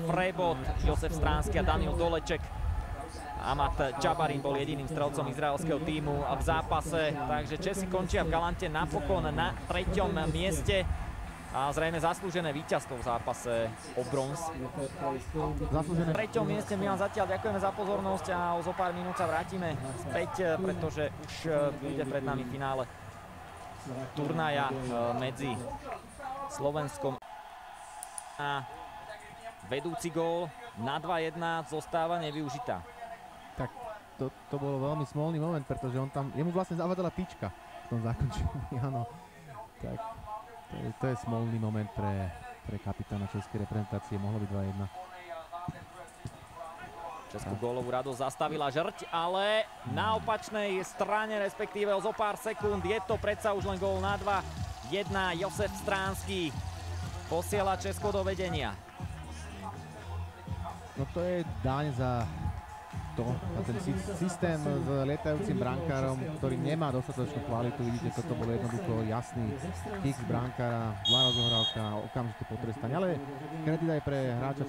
Frebot, Josef Stránsky a Daniel Doleček. Amat Čabarin bol jediným strelcom izraelského tímu v zápase, takže Česi končia v Galante napokon na 3. mieste a zrejme zaslúžené víťazstvo v zápase o bronz. V 3. mieste my vám zatiaľ ďakujeme za pozornosť a o zo pár minút sa vrátime späť, pretože už bude pred nami finále turnaja medzi Slovenskom a vedúci gól na 2-1 zostáva nevyužitá. Tak to bolo veľmi smolný moment, pretože jemu vlastne zavadala tyčka v tom zakončení, áno. Tak to je smolný moment pre kapitána českej reprezentácie, mohlo byť 2-1. Českú gólovú radosť zastavila Žrť, ale na opačnej strane, respektíve o zo pár sekúnd, je to predsa už len gól na 2-1. Josef Stránsky posiela Česko do vedenia. No to je daň za ten systém s lietajúcim brankárom, ktorý nemá dostatočnú kvalitu. Vidíte, toto bol jednoducho jasný kick z brankára, zlá rozohrávka, okamžité potrestanie, ale kredit aj pre hráča